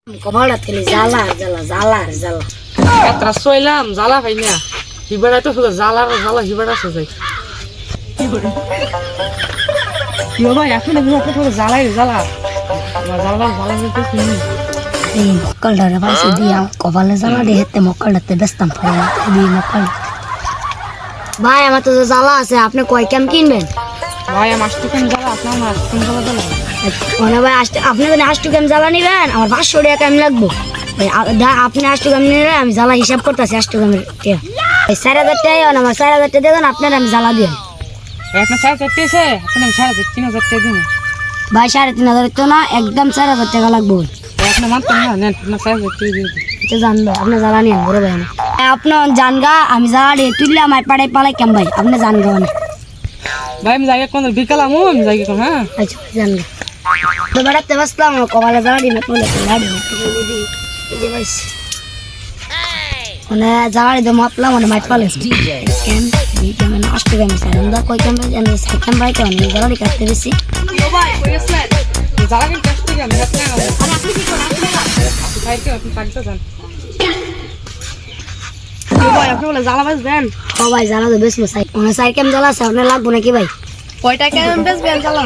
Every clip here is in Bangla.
কপালটা থেকে জ্বালা আর জ্বালা জ্বালা আর জ্বালা এতটা সইলাম জ্বালা পাই না হিবাড়া তো শুধু জ্বালা আর জ্বালা হিবাড়া সোজাই ইয়ো ভাই এখন পুরো জ্বালাই জ্বালা জ্বালা জ্বালা যেতে শুনি এই মক্কলটা পাইছে দিয়া কপালে জ্বালা দিয়ে হেতে মক্কলটাতে ব্যস্তাম পড়ে দিয়ে মক্কল ভাই আমার তো জ্বালা আছে আপনি কয় কেম কিনবেন ভাই আমার আষ্টুখান জ্বালা আপনার আমার আষ্টুখান জ্বালা জ্বালা মানে ভাই আপনি যদি 8 কেম জ্বালা নিবেন আমার 500 টাকা কেম লাগবো ভাই আপনি 8 কেম নিলে আমি জ্বালা হিসাব করতেছি 8 কেমের টাকা 4000 টাকা আমার 4000 টাকা দেন আপনার আমি জ্বালা দিন আপনার 4,500 আছে আপনি 3,500 টাকা দিন ভাই 3,500 তো না একদম 4,000 টাকা লাগবে আপনি মানতেন না নেন আপনার 4,500 টাকা দিয়ে দিন জানবো আপনি জ্বালা নিন বড় ভাই আপনার জানগা আমি জ্বালা দিয়ে তুললে আমার পাড়াই কেম ভাই আপনি জানগা মানে ভাই আমি জায়গা কোন বিকাল আমু আমি জায়গা কোন হ্যাঁ আচ্ছা জানগা তো বেড়াতে বসলাম কপালে জ্বালা দিন মানে জ্বালা দিয়ে মাপলাম মানে মাইট পালে কেন মানে 8 টাকা আমি সারেন্দা কয় কেম ভাই আমি সাইকেল ভাই কেন জ্বালা দিয়ে কাটতে বেশি ভাই কইছেন জ্বালা কিন্তু টেস্ট করে আমি আপনি আর আপনি কি করেন আপনি ভাই কি আপনি পাঁচটা জান ভাই আপনি বলে জ্বালা বাজবেন ও ভাই জ্বালা তো বেশ মশাই মানে সাইকেল জ্বালা আছে আপনার লাগবো নাকি ভাই কয়টা কেমন বেচবেন জ্বালা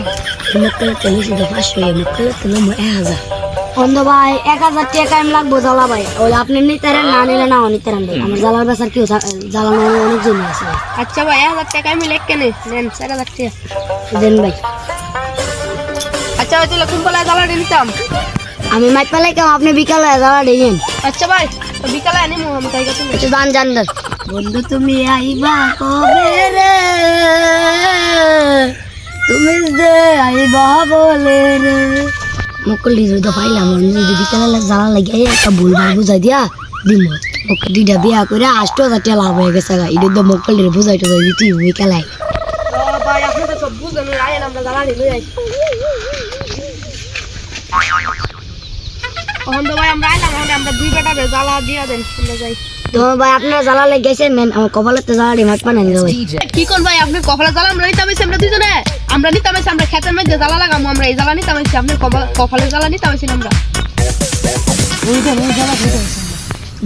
মুখলে তেল শুধু 500 মুখলে তেল 1000 অন্ধ ভাই 1000 টাকা আমি লাগবো জ্বালা ভাই ওই আপনি নিতেন না নিলে না নিতেন ভাই আমার জ্বালার বেচার কি জ্বালানো অনেক জমি আছে আচ্ছা ভাই 1000 টাকা আমি লেখ কেন নেন 4000 টাকা দেন ভাই আচ্ছা ভাই তাহলে কোন বেলা জ্বালা নিতাম আমি মাইট পালাই কেমন আপনি বিকালে জ্বালা দিয়েন আচ্ছা ভাই তো বিকালে আনিমু আমি তাই কথা একটু জান বন্ধু তুমি আইবা কবে রে তুমি যে আইবা বলে রে মকলি তো পাইলাম যদি বিকালে জ্বালা লাগে একটা ভুল ভাল বুঝাই দিয়া দিম ওকে দুইটা বিয়া করে 8,000 টাকা লাভ হয়ে গেছে এটা তো মকলির বুঝাইতে দিতি বিকালে ভাই আপনি তো সব বুঝেন আইন আমরা জ্বালা নিয়ে যাই ওহন তো ভাই আমরা আইলাম আমরা দুই বেটা জ্বালা দিয়া দেন আমরা যাই তো ভাই আপনারা জ্বালা লেগেছে মেন আমার কপালেতে জ্বালা দিয়ে মাছ বানাই দিও ভাই কি কোন ভাই আপনি কপালে জ্বালা আমরা নিতাম আমরা দুইজনে আমরা নিতাম আমরা খেতের মধ্যে জ্বালা লাগামু আমরা এই জ্বালা নিতাম আপনি কপালে জ্বালা নিতাম আমরা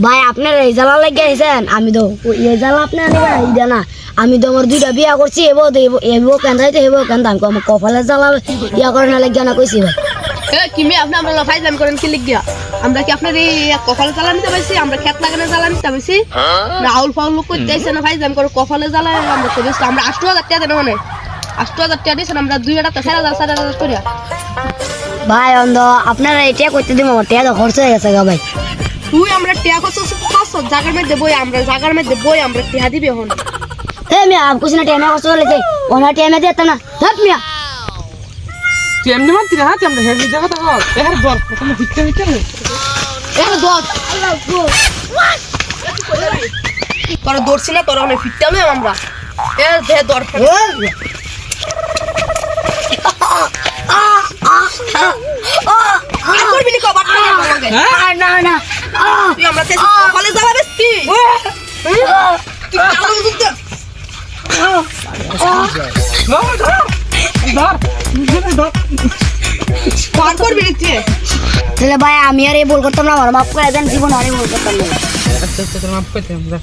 ভাই আপনার এই জ্বালা লেগেছেন আমি তো এই জ্বালা আপনার নিবেন এইটা না আমি তো আমার দুইটা বিয়া করছি এবো কেন যাইতে এবো কেন আমার কপালে জ্বালা ইয়া করে না লেগে না কইছি ভাই কিমি আপনি আমরা ফাইজাম করেন কি লিখিয়া আমরা কি আপনার এই কপালে জ্বালা নিতে পারছি আমরা খেত লাগানো জ্বালা নিতে পারছি রাহুল ফাউল লোক করতে আইসে না ফাইজাম করে কপালে জ্বালা আমরা তো বেশ আমরা 8,000 টাকা দেন মানে 8,000 টাকা দিয়েছেন আমরা দুই বেটা 4,000 করিয়া ভাই অন্ধ আপনারা এটা করতে দিব আমার টাকা খরচ হয়ে গেছে গা ভাই তুই আমরা টাকা খরচ করছ জায়গার মধ্যে বই আমরা টাকা দিবি এখন এ মিয়া কুছ না টাইমে খরচ হলেছে ওনা টাইমে দিতে না হাত মিয়া তুই এমনি মানতি না হাত আমরা হেভি জায়গা তো এর দর তুমি ভিক্ষা নিতে না এর দর আল্লাহ গো তোর দৌড়ছি না তোর অনেক ফিটটা লই আমরা এর দে দর করবি নি কবার না না তুই আমরা তে কলেজ যাবা বেশি তুই কালো দুধ তাহলে ভাই আমি আর এই বল করতাম না আমার মাফ করে দেন জীবন আর এই বল করতাম না আচ্ছা মাফ করতে আমরা